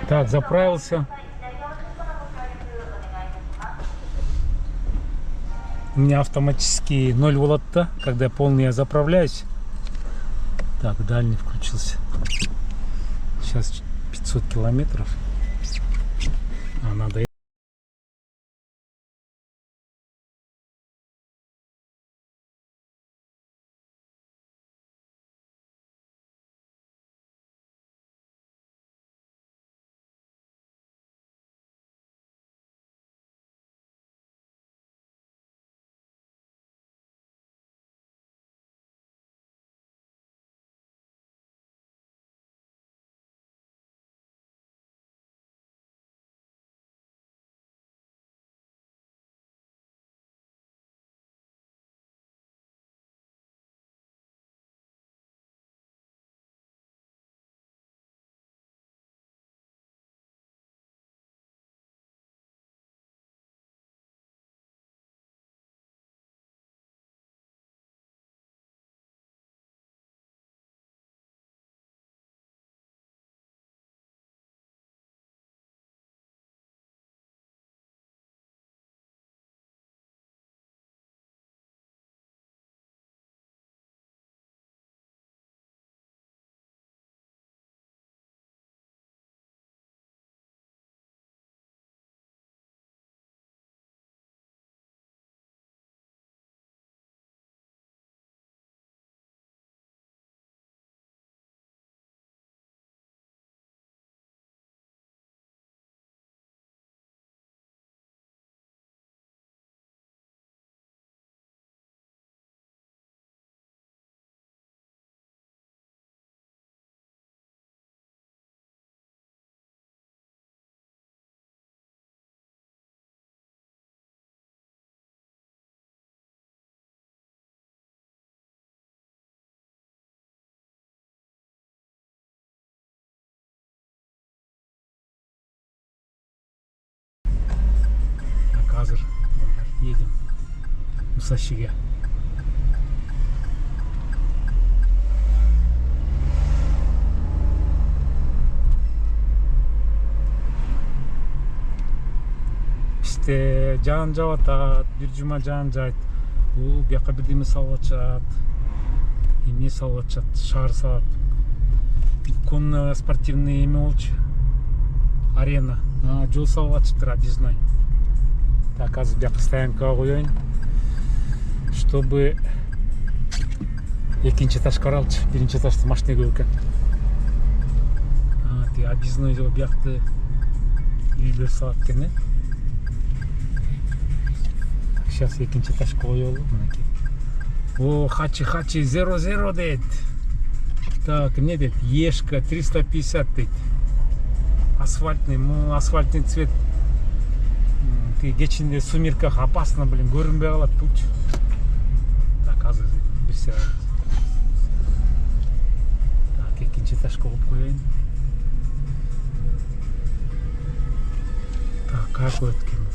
Так, заправился. У меня автоматически 0 волотта, когда полный я заправляюсь. Так, дальний включился. Сейчас 500 километров. Надо. Hazır. Yedim. Musashi'ye. İşte жаан жаап атат, бир жума жаан жаайт. Бул бияка бирдеме салып атышат. Эмне салып атышат? Шаар салат. Конно спортивный эме болчу. Арена. Жол салып атышыптыр объездной. Так, азыр бияка стоянкага коеюн, чтобы экинчи этаж каралчы. Биринчи этажда машина көп экен. Тиги объездной биякты үйлөр салат экен, э? Сейчас экинчи этажга коелу, мынакей. О, хачи 00 дейт. Так, эмне дейт? Ешка 350 дейт. Асфальтный цвет. Кечинде сумерках опасно, блин, көрүнбөй калат булчу. Так, азыр бир саат. Так, экинчи этажга коюп коеюн. Так, как өткөн?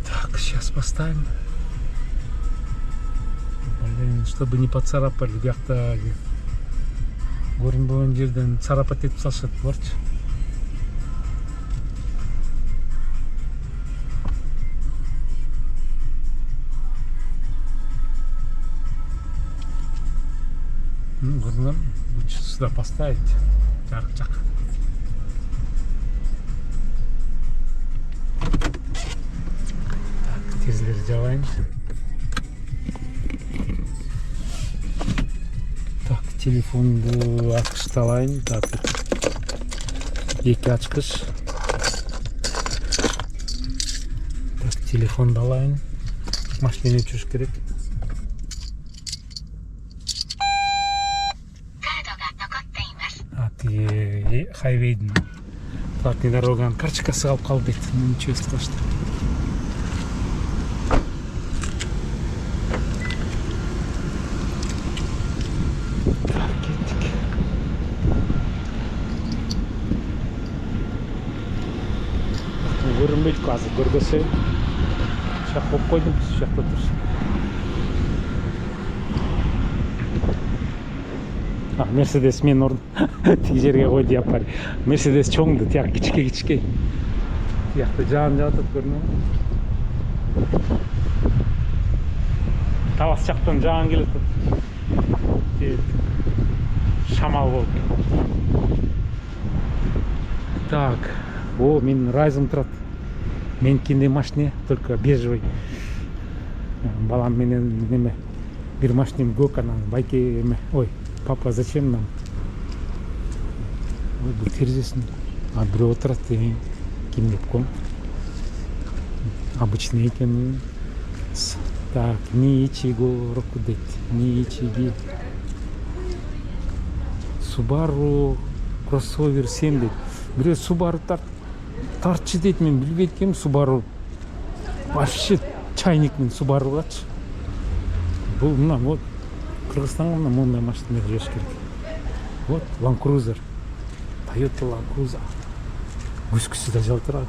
Так, сейчас поставим. Блин, чтобы не поцарапали, бияқта көрүнбөгөн жерден царапат этип салышат буларчы. Көрдүңөрбү? Лучше сюда поставить. Жарык жак. Так, терезелерди жабайын. Телефонду ачкычты алайын. Так, эки ачкыч. Так, телефонду алайын. Машинени өчүрүш керек. Тиги хайвейдин платный дороганын карточкасы калып калды дейт. Ничего страшного. Көрүнбөйт азыр, көргөсөйүн. Шак коюп койдум, şu жакта турсун. Мерседес мен ұрдым. Тиги жерге қой деп бар. Мерседес чоңды, тияқ кичке. Тияқты жағын жатып көрінуі. Талас жақтан жағын келет. Шамал болды. Так, мен райзым тұрады. Мен кенде машине, только бежевый. Балам менен неме. Бір машинем көк, ана байке еме. Ой, папа, зачем нам? Ой, бұл терезесін. Біреу отырады, кем деп қойым. Обычный екен. Так, ничего року дейді. Ничего. Subaru кроссовер 7 дейді. Біреу Subaru тартшы дейді, мен білбейткем. Subaru вообще чайникмен Subaru қачы. Бұл мына, вот, Қырғызстанға мына мұндай машиналар жеш керек. Вот, Land Cruiser. Toyota Land Cruiser. Өскісі де жалтырады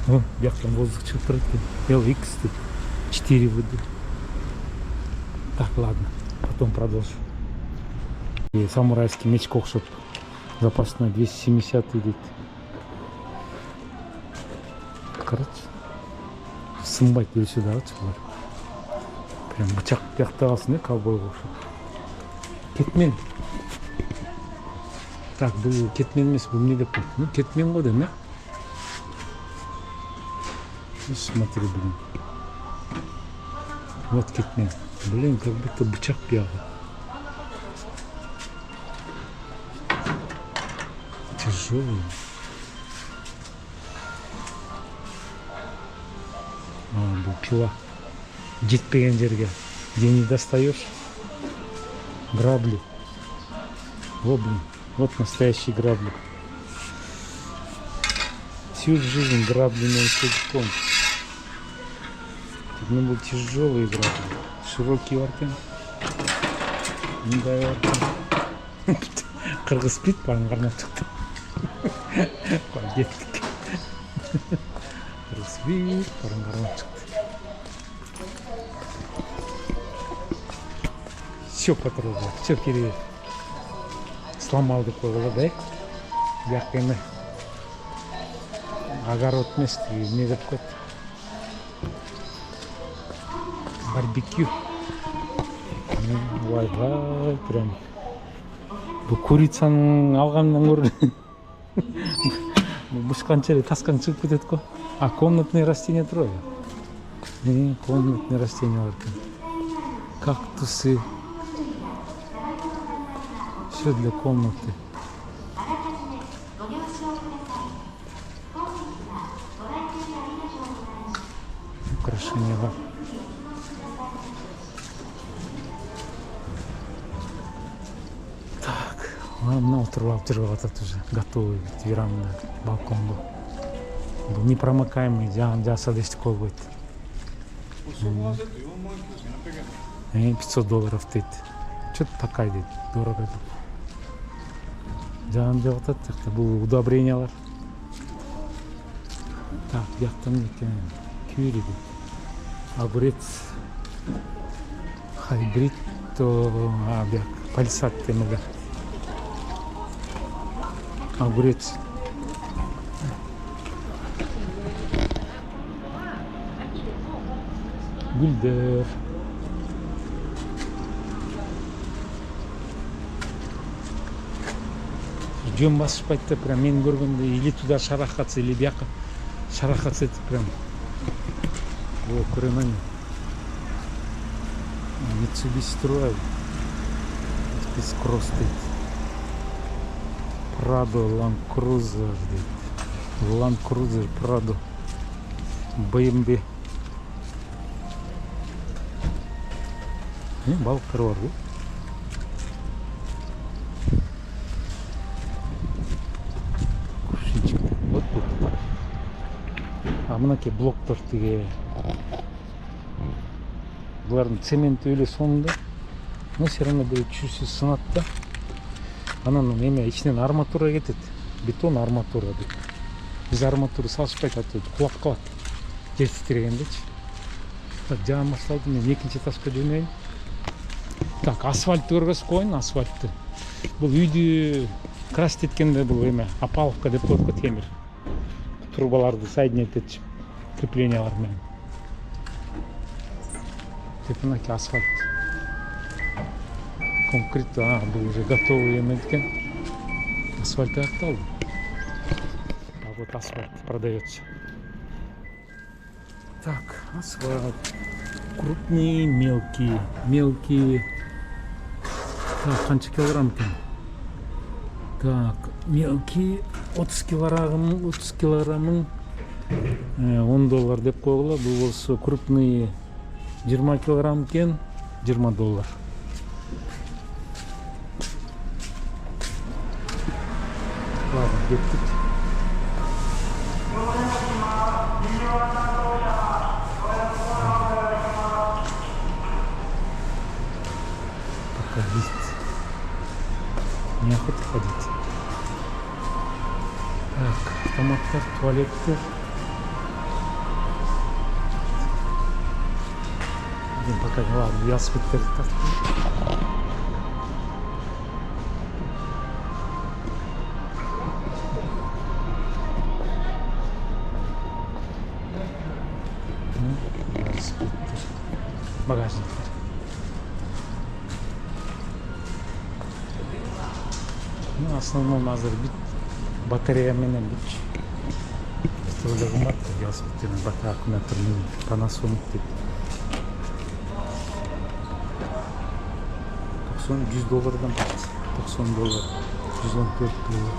екен. Бияқтан воздух шығып тұрады екен. LX дейді. 4 выйдет. Так, ладно, потом продолжу. И самурайский меч кокшоп. Запасной 270 дейді. Короче, сымбайды бері сюда отчылар. Прям бычақ бияқта қалсын, ковбой қокшоп. Кетмен. Так, бұл кетмен емес, бұл не деп қойды? Ну, кетмен ғой дейм, Смотри, блин. Вот кетмен. Блин, как будто бычақ бияғы. Тяжелый. Бұл пила. Жетпеген жерге. Где не достаешь. Грабли. Во, блин. Вот настоящий грабли. Всю жизнь грабленным целиком. Ну, был тяжелый грабли. Широкий аркен. Мындай аркен. Қырғыз спит, парың қарнап шықты. Кеттік. Қырғыз спит, парың қарнап шықты. Все потрогал, все керек. Сломал деп қойғылы, да? Бияқ енді огород емес, не деп қойды? Барбекю. Вай-вай, прям. Бұл курицаның алғаннан көрі. Бұшқанша тасқан шығып кетеді қой. А, комнатные растения трое. Комнатные растения бар екен. Кактусы. Все для комнаты. Украшения бар. Мынау тұрып алып жүріп жатады уже. Готовый веранда, балконға. Бұл непромокаемый, жағын жаса дештік қойбойды. $500 дейді. Что-то такая дейді, дорого дейді. Жағын жап жатады, бұл удобрениялар. Так, яқтан екен, кюри дейді. Огурец, хайбрид, пальсат темелер. Огурец. Гүлдер. Жөн басышпайды, прям мен көргенде или туда шарахатся, или бияққа шарахатся етіп прям. О, көрем Mitsubishi Triumph. Без кросс дейді. Prado Land Cruiser дейді. Land Cruiser Prado. BMW. Балықтар бар ғой. Кушинчик. Вот бұл. А мынаке блоктар теге. Бұлардың цемент өлі сонында. Но все равно бір чуть-чуть сынады да. Анан неме içinden арматура кетет. Бетон арматура дейді. Біз арматура салышпайды, құлап қалады. Жер тітірегендечі. Жағын басталды, мен екінші тасқа жөнейін. Так, асфальтты көргөзүп коеюн, асфальтты. Бул үйдү красть эткенде бул эме опаловка деп коет го, темир трубаларды соединять этишип креплениялар менен. Теп мынакей асфальт. Конкрет, бул уже готовый эме экен. Асфальт аякталды. А вот асфальт продается. Так, асфальт. Крупные, мелкие. Мелкие. Так, канча килограмм екен? Так, мелкие 30 килограммын 10 доллар деп койгула. Бул болсо крупные 20 килограмм екен, 20 доллар. Ладно, кеттик. Пока лист. Неохота ходить. Так, автоматтар, туалеттер. Пока ладно, велосипедтерди тартып. Багажниктер. Ну, основном азыр бит батарея менен бутчу. Столда кымбат велосипедтердин батарея аккумуляторунун Panasonic деп. 100 доллардан бат. 90 доллар. 114 доллар.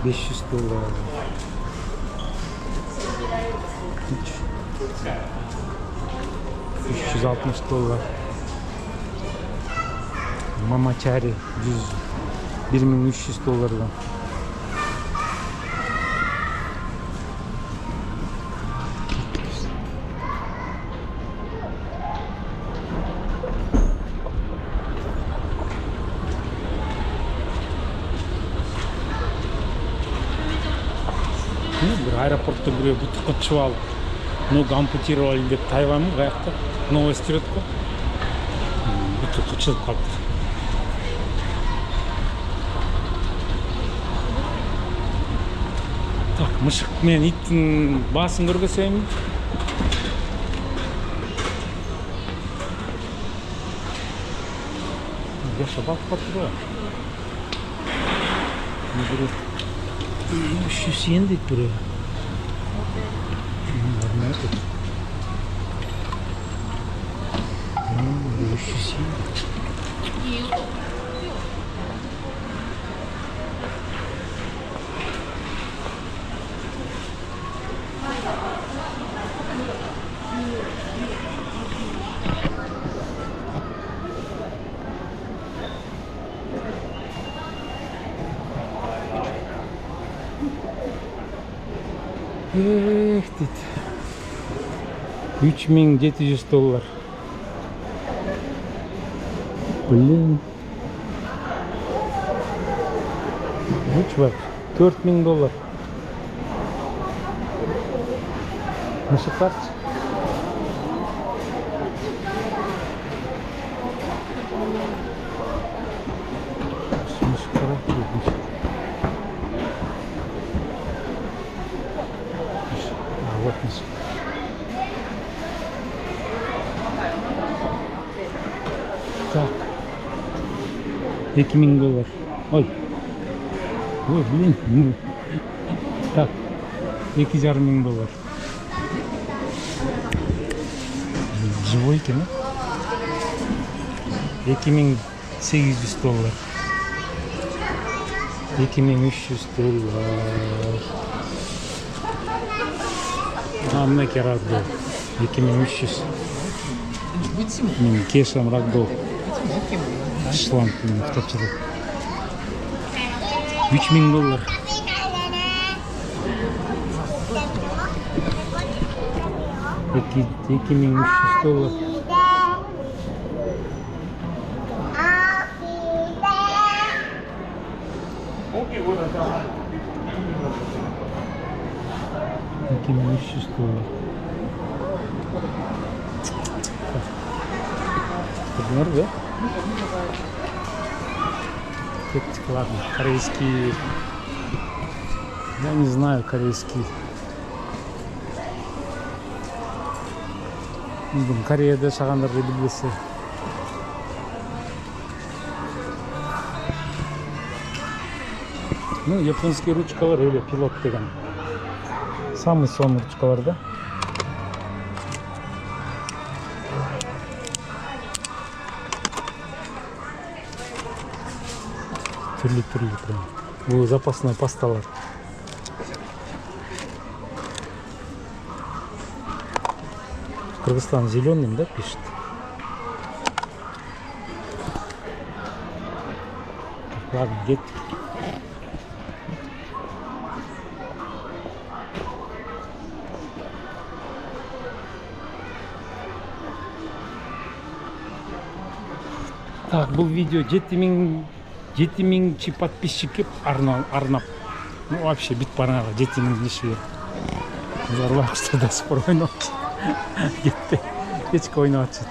$500. 360 доллар. Мамачари 1300 доллардан. Бир аэропортто бирөө бутукка чыгып алып, ногу ампутировали деп тайбаймын, каякта новость жүрөт го. Бутукка чыгып калыптыр. Так, мышык менен иттин баасын көргөзөйүн. Жашап атып го. Бирөө 300 йен дейт бирөө. Нормально. 300 йен. Эх, дейді. 3700 доллар. Блин. Чувак, 4000 доллар. Мышыктарчы. Так, 2000 доллар. Ой, блин. Так, 2500 доллар. Живой екен, 2800 доллар. 2300 доллар. Мынакей рагдол. 2300. Мен кешам рагдол. Шланг менен топчылып. 3000 доллар. $2300. $2300. Например, да? Кеттик, ладно. Корейский. Я не знаю корейский. Кореяда жашагандарды билбесе. Ну, японский ручкалар эле пилот деген. Самый сонный ручкалар, да? Түрлі прям. Бұл запасной пасталар. Кыргызстан зеленым, да, пишет? Ладно, где-то. Так, бұл видео 7000 подписчик кеп арнап. Ну, вообще, бит параға 7000 неше. Олар уақытта да спор ойнап. Кетті. Кечке ойнап жатыр.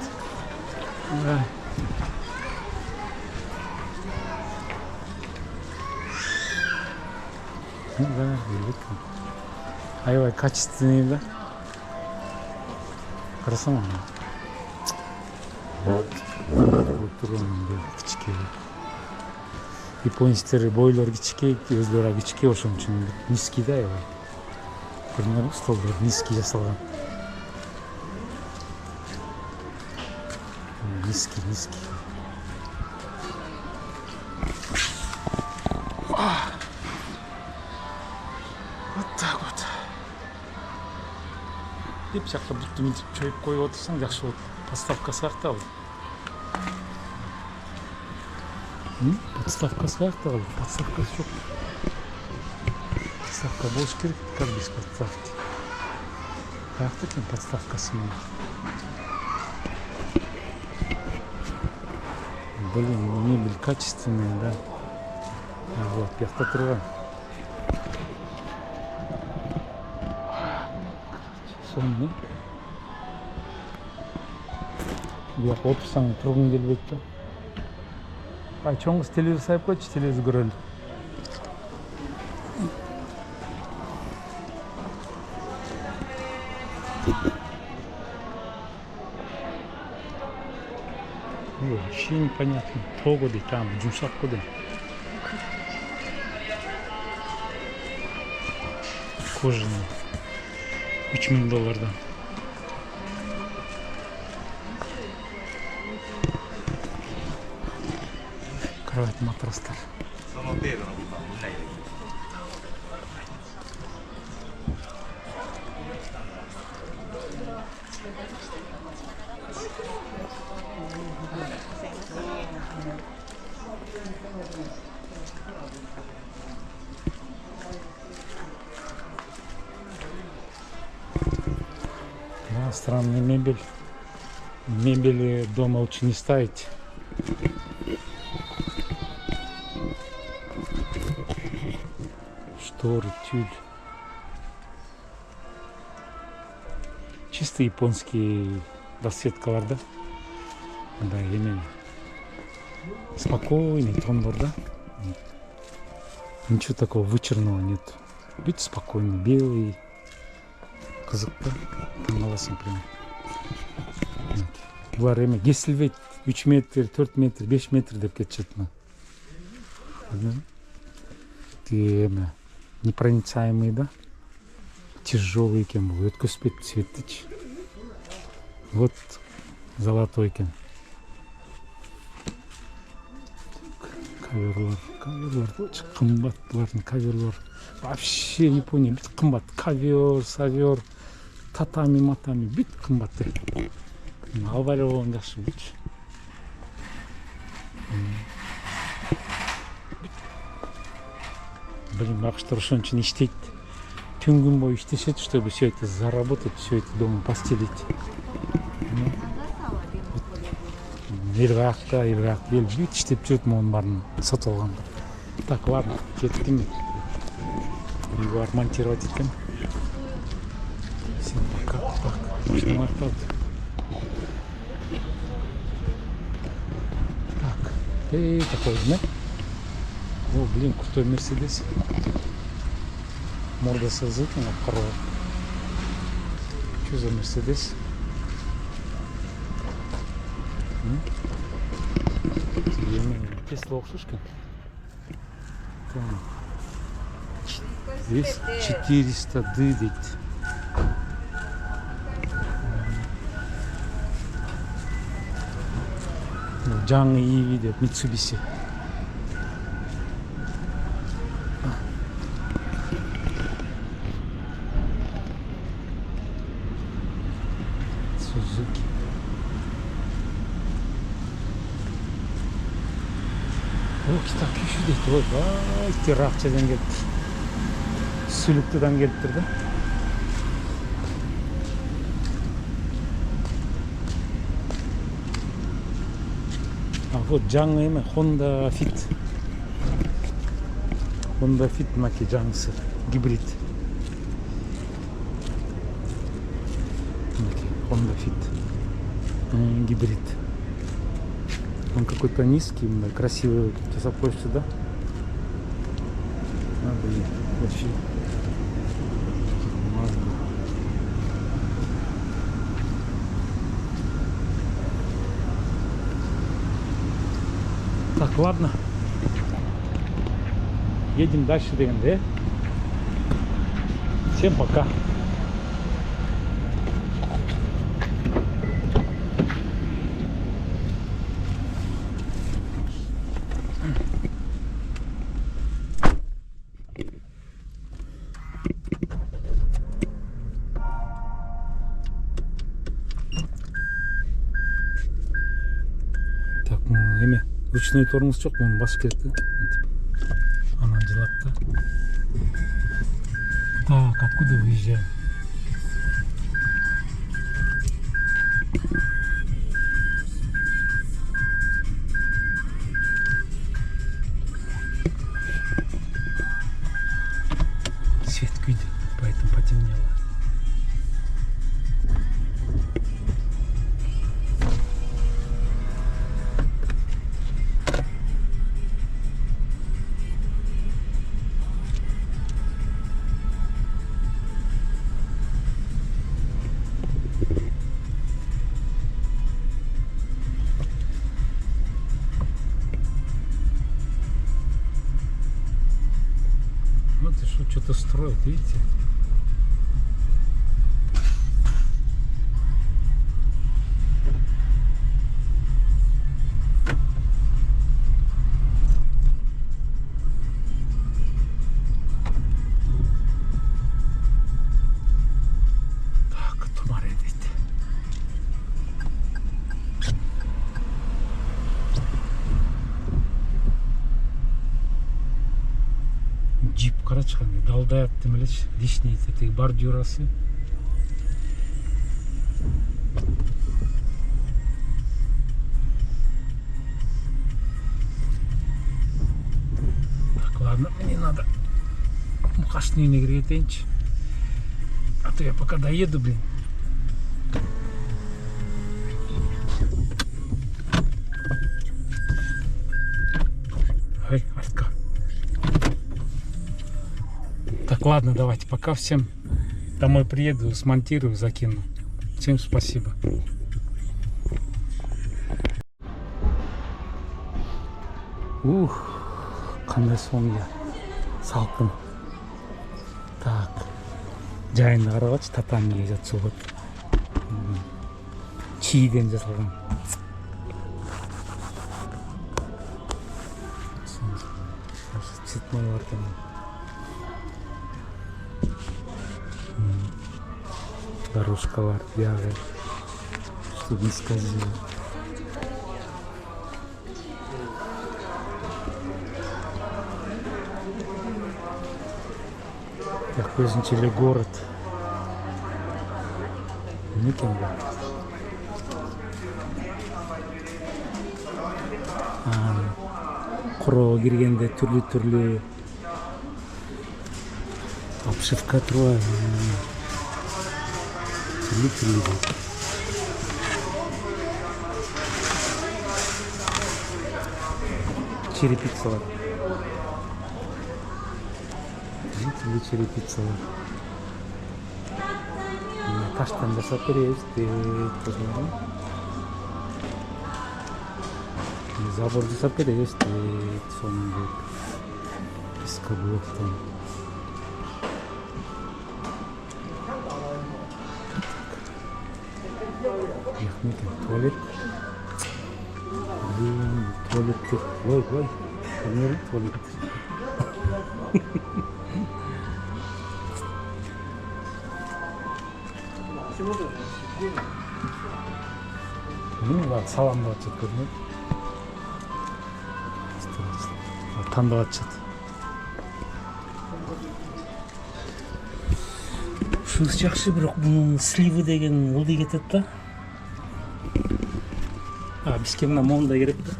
Да, великий. Аябай качественный, да? Красава. Кичке. Японецтер бойлор кичке, өздөрү кичке, ошон үчүн низкий да аябай. Көрүнөбү, столдор низкий жасалган. Низкий. Вот так вот. Деп жакта бутты мынтип чөйүп коюп отурсаң жакшы болот. Подставкасы артабы. Подставкасы артабы. Подставкасы жок. Подставка болуш керек, как без подставки. Каяқта екен подставкасы менен? Блин, мебель качественная, да? Вот, бияқта турган. Сонный. Бияқ отырсаң тұрғың келбейт да. Ай, чоңгуз телевизор сайып койчу, телевизор көрөлү. Вообще непонятно. Погода там, жумшак куда. Кожаный. $3000. Кровать, матрастар. Да, странная мебель. Мебели дома лучше не ставить. Шторы, тюль. Чисто японские расцветкалар, да? Да, именно. Спокойный тон, да? Ничего такого вычурного нет. Будь спокойный, белый. Кызықты, таңғаласың прям. Бұлар еме кесілбейді. 3 метр, 4 метр, 5 метр деп кетшет. Еме непроницаемый, да? Тяжелый екен бұл, өткөспейді цветті. Вот золотой екен. Коверлар очень қымбат, бұлардың коверлар. Вообще не понял, бит қымбат. Ковер, савер, татами, матами, бит қымбат. Албай болған жақсы бұлчы. Блин, бақыштар ошон үчүн иштейт. Түн күн бою иштешет, чтобы все это заработать, все это дома постелить. Иргакта, бел бүт иштеп жүрөт, монун баарын сатып алганда. Так, ладно, кеттим. Үйгө ремонтировать эткем. Всем пока. Так, что мартат. такой, да? О, блин, крутой Мерседес. Морда сызык, коровок. Что за Мерседес? Тесла окшушка. Здесь 400 дыдить. Жаңы iyi деп Mitsubishi. Suzuki. О, китап күйші дейді. Ой, бай, Тирақчадан келді. Сүліктідан келіп тұрды. А вот жаңы еме, Honda Fit. Honda Fit маки жаңысы, гибрид. Honda Fit. Гибрид. Он какой-то низкий, красивый. Ты заходишь сюда. А, блин, вообще. Так, ладно. Едем дальше, ДНД. Всем пока. Так, эме ручной тормоз жоқ, оны басып кетті. Она дела-то. Так, откуда выезжаем? Свет күйді, поэтому потемнело. Вот и что-то строят, видите? Так, тумар едет. Джип карачканы далдаяк демелечи, лишний эти бордюрасы. Так, ладно, мне надо мухашный негретенч. А то я пока доеду, блин. Ай, артка. Так, ладно, давайте, пока всем домой приеду, смонтирую, закину. Всем спасибо. Ух, қандай соңғы салқын. Так, жайында қарағатшы, татамиге жатса болады. Чиіден жасалған. Цветной бар екен. Дорожкалар, бияғы, чтобы не скользило. Так, көзінчелі город. Не екен ба? Құрығы кіргенде түрлі обшивка тұрған. Түрлі. Черепицалар. Жители черепицалар. Таштан жасап беребиз дейт. Забор жасап беребиз дейт. Сонун пескоблоктон. Туалет. Туалеттер. Ой. Кәмер туалет. Бак саламдап атышат көрүнөт. Тандап атышат. Ушунусы жакшы, бирок мунун сливы деген ылдый кетет да. Бизге мына мондай керек да.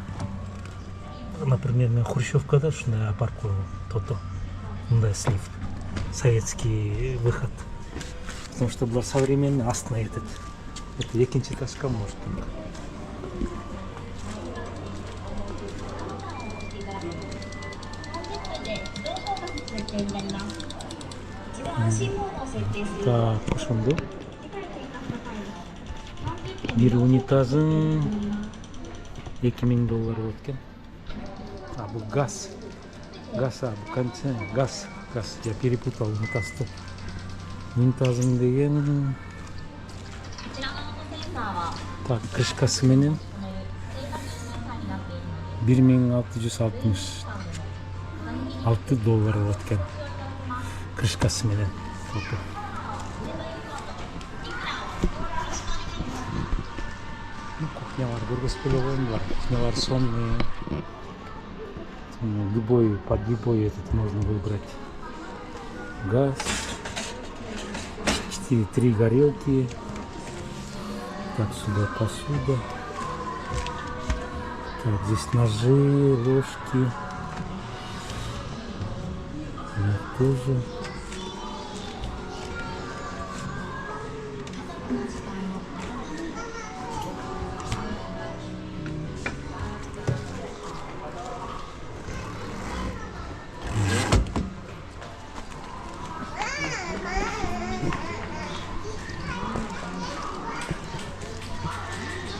Например, мен Хрущевкада ушундай апарып койгом, тото. Мындай слив. Советский выход. Потому что булар современный, астына кетет. Это экинчи этажга может. Так, ошондо. Бир унитазын $2000 болуп экен. Бул газ. Газ, бул кондиционер. Газ. Я перепутал унитазды. Унитазым деген. Так, крышкасы менен $1666 болот экен. Крышкасы менен. Кухнялар көргөзүп эле коюңдар. Кухнялар сонный. Любой, под любой этот можно выбрать. Газ. 3 горелки. Так, сюда посуда. Так, здесь ножи, ложки. Вот тоже.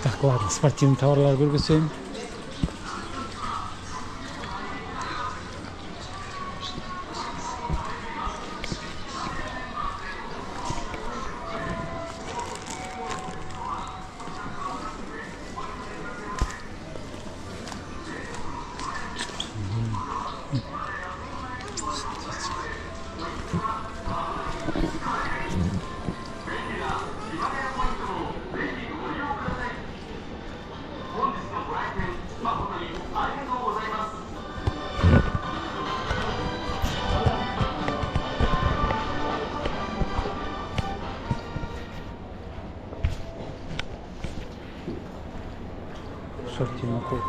Так, ладно, спортивный товарлар көргөзөйүн. Спортивный код.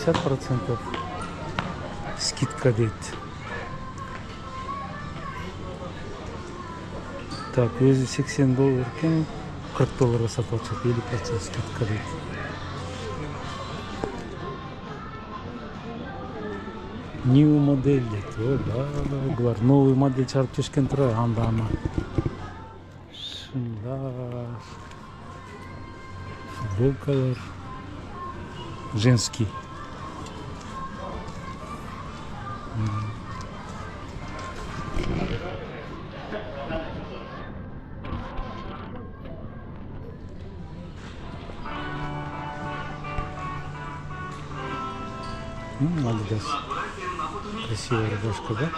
%50 скидка дейт. Так, өзі $80 екен, $40 сатып алып, 50% скидка дейт. New модель дейт. Бұлар новый модель чарып чешкен тұра, анда-ана. Шындар. Футболкалар. Женский. Адидас. Красивая рубашка, да?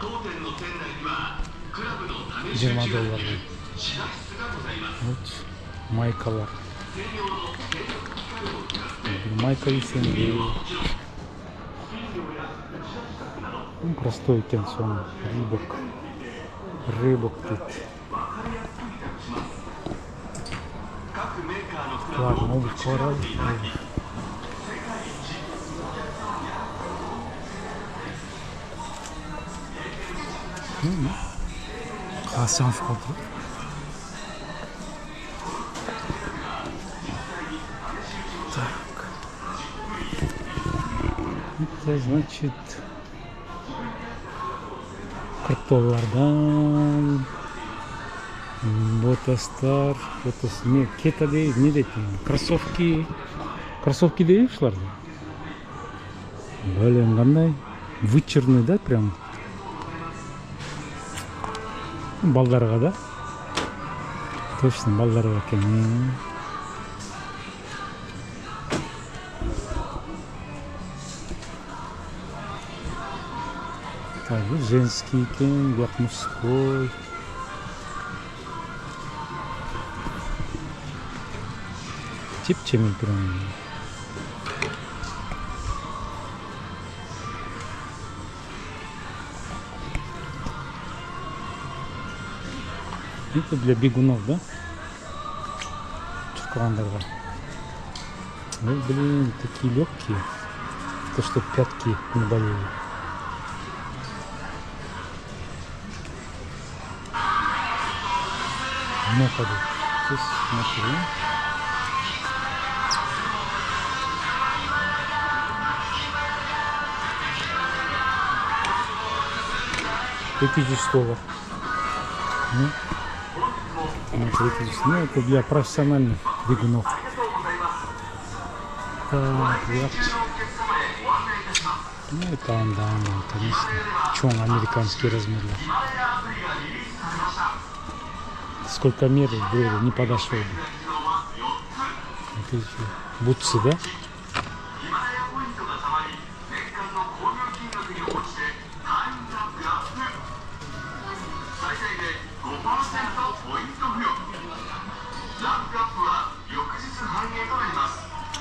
$20. Майкалар. Майка есен. Простой екен соны. Рыбок дейді. Ладно, обувь қорады. Қаласыған шоқалды. Так. Это значит $40. Ботастар, не кета дейт, не дейт. Кроссовки дейт ушылар. Блин, қандай вычурный, да, прям. Балдарға, да? Точно балдарға екен. Так, бұл женский екен, бұл мужской. Тип-чемен прям. Это для бегунов, да? Чуркаландарға. Ой, блин, такие легкие. То, что пятки не болели. Ну-ка, здесь смотри. $50. Ну, это для профессиональных бегунов. Так, ну, это он, да, конечно. Чон американский размер. Сколько меры было, не подошел бы. Бутсы, да?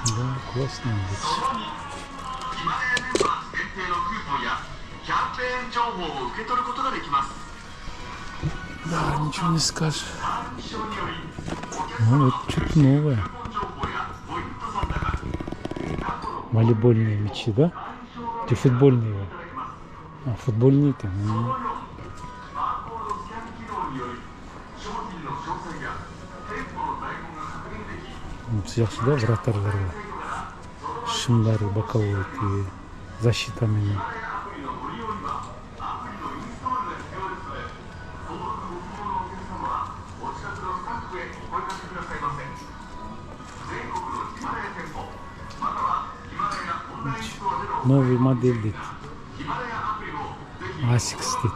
Да, классно. Да, ничего не скажешь. Ну, вот что-то новое. Волейбольные мячи, да? Или футбольные? А, футбольные-то. Жақсы, да, вратарларға. Шымдары, боковой, защитамен. Новый модель дейді. Asics дейді.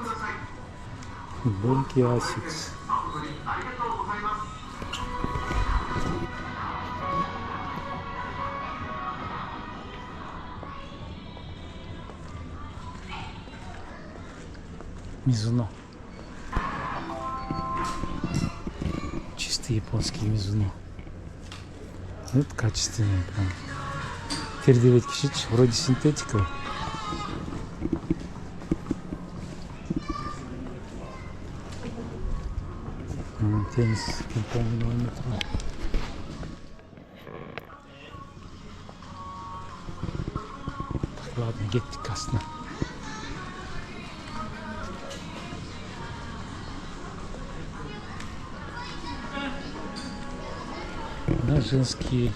Футболки Asics. Мизуно. Чистый японский Мизуно. Это качественный прям. Тердевать кишич, вроде синтетика. Теннис, пинг-понговое метро. Так, ладно, гетти касно. Да, женские.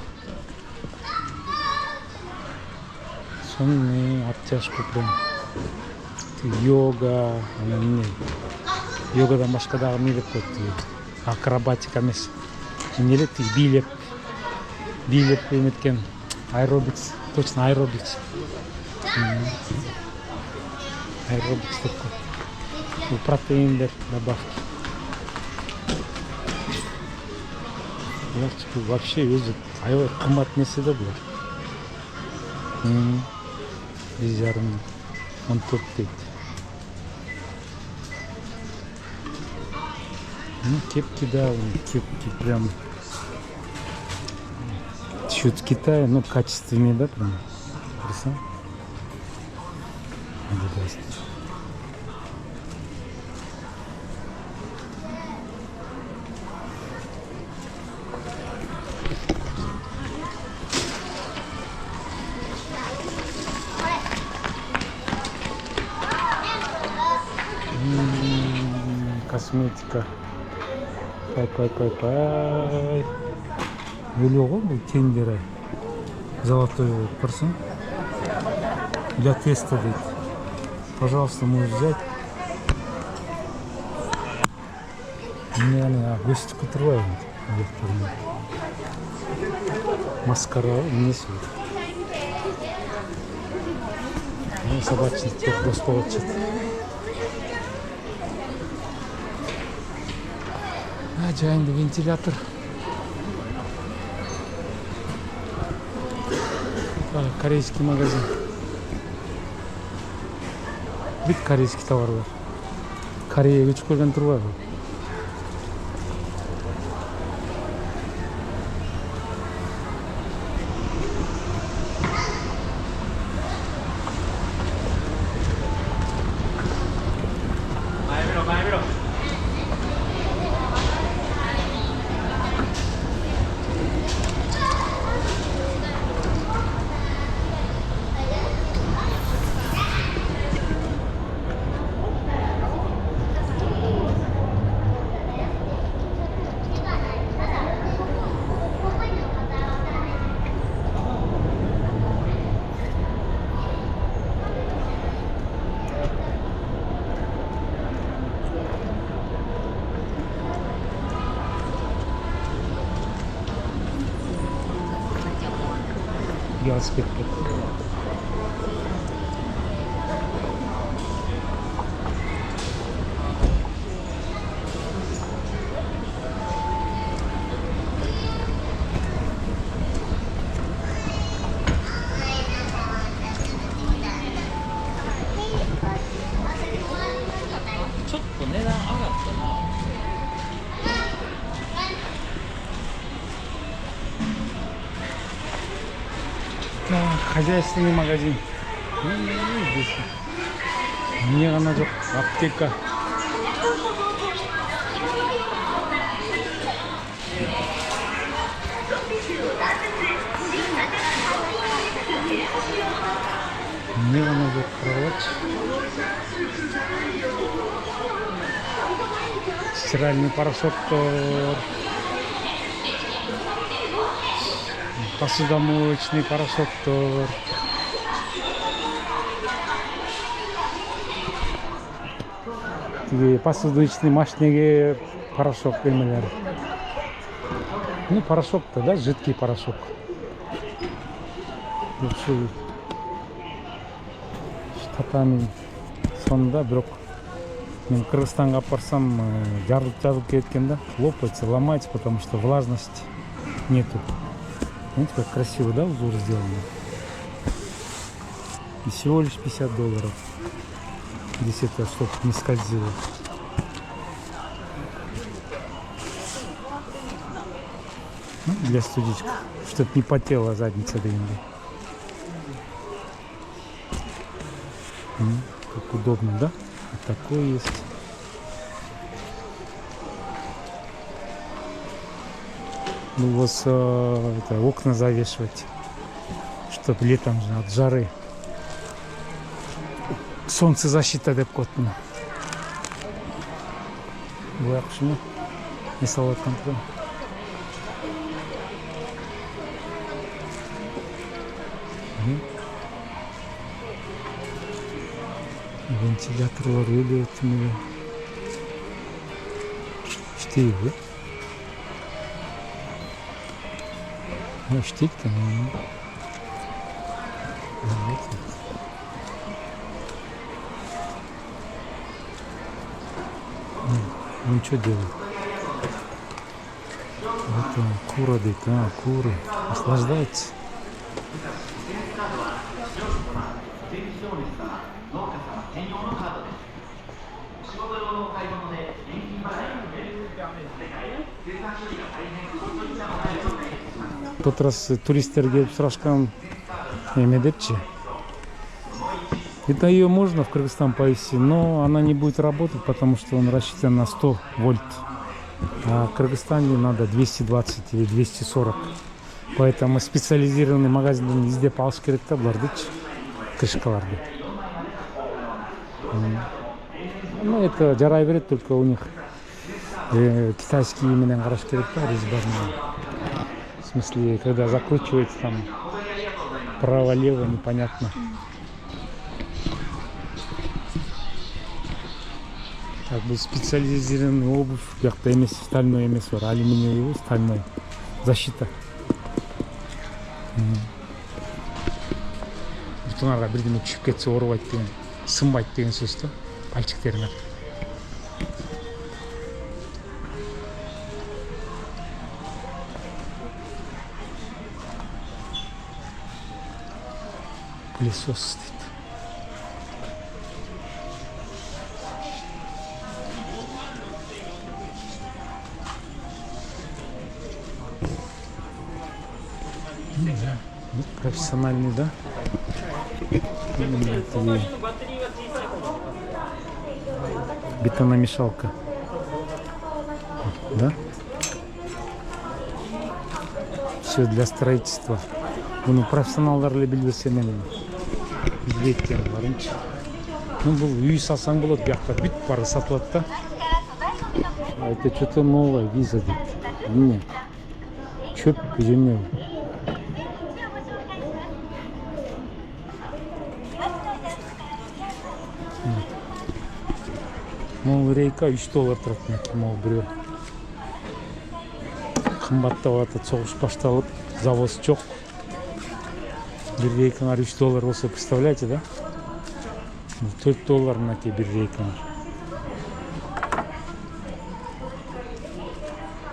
Сонные, обтяжку прям. Йога, она не. Йогадан башкадағы не деп қойды. Акробатика емес. Не деп билеп еметкен. Аэробикс. Точно аэробикс. Аэробикс деп қойды. Бұл протеиндер, добавки. Бұлар вообще өзі айбай қымбат несі де бұлар. 1,5 14 дейді. Ну, кепки, да, вон, кепки прям счет Китая, но качественнее, да, прям. Красиво. Адидас. Косметика. Пай. Өлі ғой бұл тендері. Золотой вот көрсең. Для теста дейді. Пожалуйста, можешь взять. Мне гостику трогает. Маскара несут. Ну, собачий теплостолочит. Жайынды вентилятор. Корейский магазин. Бит корейский товар бар. Корея көчүп көргөн турбайбы? Велосипед. Хозяйственный магазин. Здесь не она же аптека. Не она же кровать. Стиральный порошок. Посудомоечный порошок. Посудочный машинеге порошок эмелер. Ну, порошок-то, да, жидкий порошок. Татами сонда бирок мен Кыргызстанга апарсам жарылып кеткен да, лопается, ломается, потому что влажности нету. Видите, как красиво, да, узор сделано. И всего лишь $50. Здесь это, чтобы не скользило. Ну, для студичка, чтобы не потела задница длинная. Как удобно, да? Вот такой есть. Ну, у вас это, окна завешивать, чтобы летом же от жары. Солнцезащита деп коттум. Буяк ушуну эсеп аткан турам. Вентиляторлар өлүп өтмөйт. Иштейби? Иштейт да. Он что делает? Вот он, кура дает, куры. Наслаждается. Тот раз туристтер келип сурашкан эме депчи. Это ее можно в Кыргызстан повезти, но она не будет работать, потому что он рассчитан на 100 вольт. А в Кыргызстане надо 220 или 240. Поэтому специализированный магазин издеп алыш керек да булардычы, крышкаларды. Ну, это жарай берет, только у них китайские менен караш керек да, резьбарные. В смысле, когда закручивается там право-лево, непонятно. Как бы специализированный обувь, как-то эмес, стальной эмес бар, алюминиевый, стальной, защита. Бутунарга бирдеме түшүп кетсе оорубайт деген, сынбайт деген сөз да, пальчиктериңер. Пылесос дейт. Профессиональный, да? Бетономешалка. Да? Все для строительства. Bunu профессионалдар билбесе мен билбейт экен барынча. Ну бул үй салсаң болот, бияқта бүт бары сатылат да. Это что-то новое, виза дейт. Эмне? Чөп жеме. Могу рейка $3 тұрат, могу бирөө. Кымбаттап атат, согуш башталып, завоз жок. Bir рейкаңар $3 болса, представляете, да? $4 мынакей bir рейкаңар.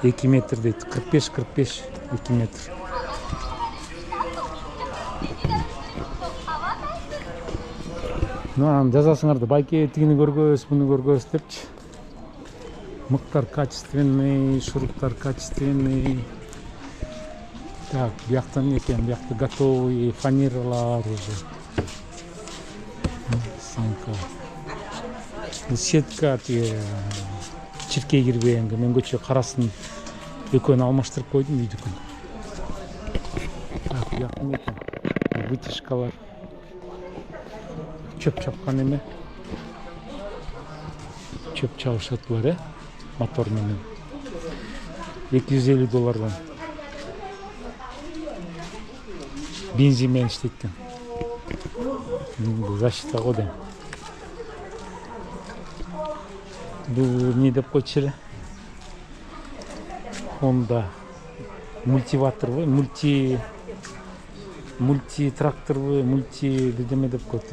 2 метр дейт, 45-45 2 метр. Ну, жазасыңарды, байке тигини көргөбүз, буну көргөбүз депчи. Мыктар качественный, шуруптар качественный. Так, бияктан экен, биякта готовый фанералар уже. Санка. Сетка тиги чиркей кирбегенге мен көчө карасын экөөнү алмаштырып койдум үйдүкүн. Так, бияктан экен. Вытяжкалар. Çöp çapkan eме. Çöp çabышат булар, мотор менен. $250. Бензин менен иштейт экен. Бул защита го дейм. Бул эмне деп койчу эле? Honda мультиваторлы, мультитракторлы, бирдеме деп койт.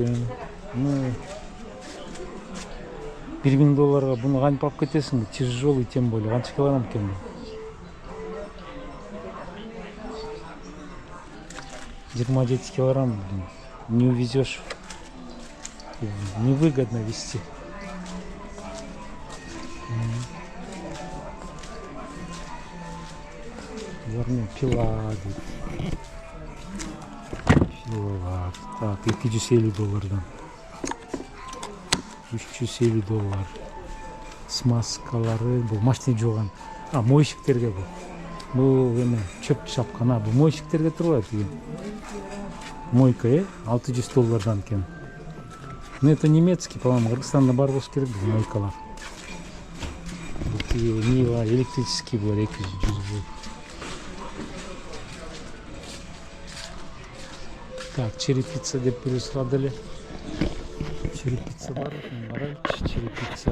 Ну, $1000 буну кантип алып кетесиң? Тяжелый, тем более. Канча килограмм экен? 27 килограмм, блин. Не увезешь. Невыгодно везти. Вернее, пила. Пила. Так, $250. $350. Смазкалары, бул машина жууган. Мойщиктерге бул. Бул эме чөп чапкан, бул мойщиктерге турбайт экен. Мойка, $600 экен. Ну это немецкий, по-моему, Кыргызстанда бар болуш керек бул мойкалар. Бул Нива электрический булар 200 будет. Так, черепица деп бирөө сурады эле. Черепица бар, карайчы, черепица.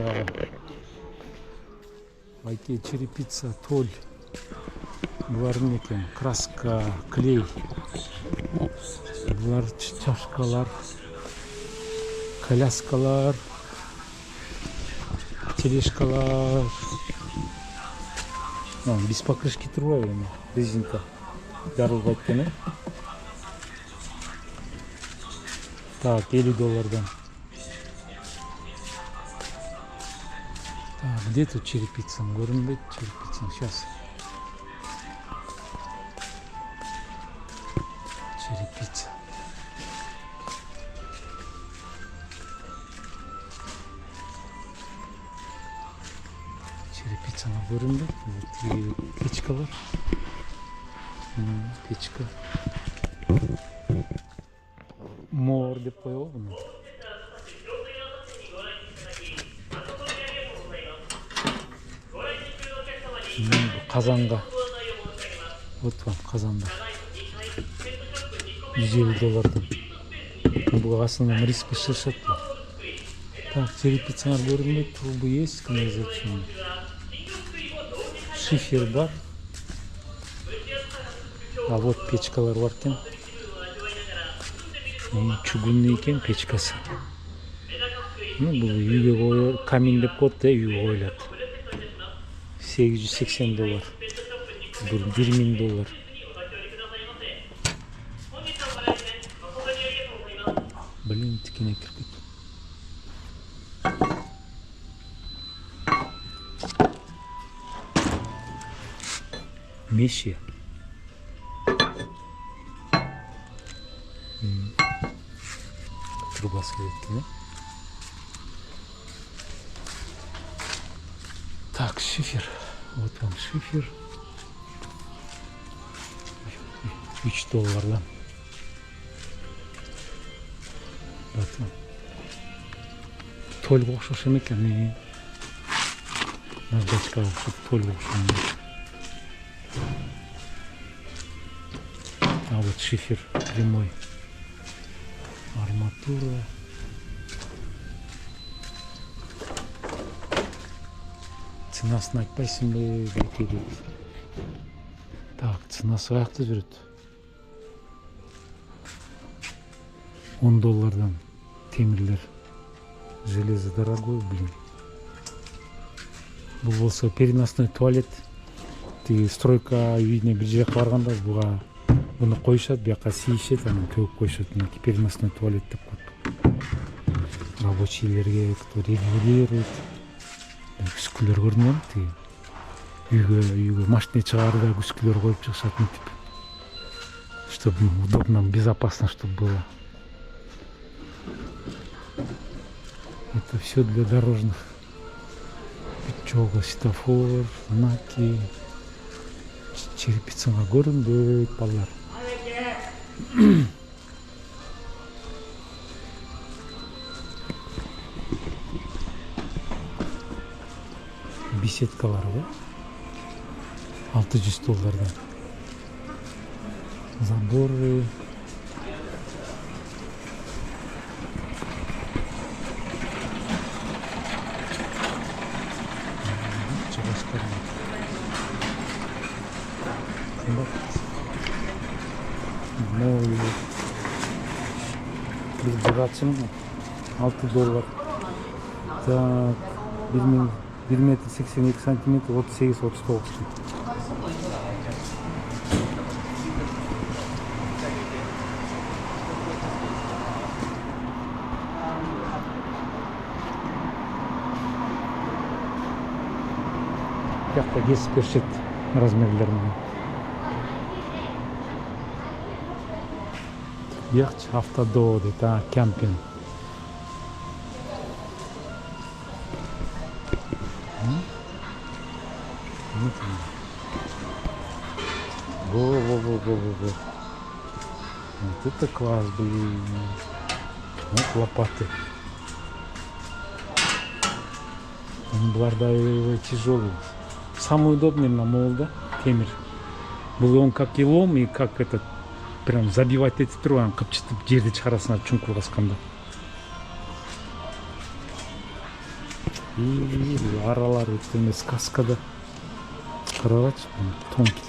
Байке черепица, толь. Булар эмне экен? Краска, клей. Булар чашкалар, коляскалар, тележкалар. Без покрышки турбайбы эми, резинка жарылбайт экен. Так, $50. Так, где тут черепица? Горынбайт черепица. Сейчас. Черепица. Черепицаны көрінді. Печкалар. Печка. Мор деп қойып бұны. Қазанға. Вот вам қазанда. $150. Бұл асынан риск шыршат. Так, черепицалар көрінбейді. Трубы есть, канализационный. Шифер бар. А вот печкалар бар екен. Чугунный екен печкасы. Бұл үйге қойылады, камин деп қойды, үйге қойылады. $880. Бұл $1000. Блин, тікене кірпек. Меші. Трубасы кетті, Так, шифер. Вот вам шифер. $3. Вот вам. Толь оқшаш екен. Наждачка оқшап толь оқшам. А вот шифер прямой. Арматура. Ценасын айтпайсың бе, бекеді. Так, ценасы аяқты жүреді. $10 темірлер. Железо дорогой, блин. Бұл болса переносной туалет. Стройка үйіне бір жаққа барғанда бұны қойшады, бияққа сейшеді, төгіп қойшады. Переносной туалет деп қойды. Рабочийлерге, кто регулирует. Үскілер көрінген. Үйге машине шығарда үскілер қойып шығышатын. Чтобы удобно, безопасно, чтобы было. Это все для дорожных. Печога, светофор, знаки. Черепицаға көрінбейді, балалар. Беседкалар ғой. $600. Заборы. Новый. Biz bıraksın mı? $6. Так, 1 метр 82 сантиметр, 38-39. Жақта кесіп көрсетті размерлерін. Яхт автодо дейді, кемпинг. Во. Вот это класс, блин. Вот лопаты. Бұларда тяжелый. Самый удобный на молда темір. Бұл он как и лом, и как этот прям забивать эти трубы, капчатып жерді шығарасына чүңкіл қасқанда. И аралар өткен сказкада. Қарағач, тонкий.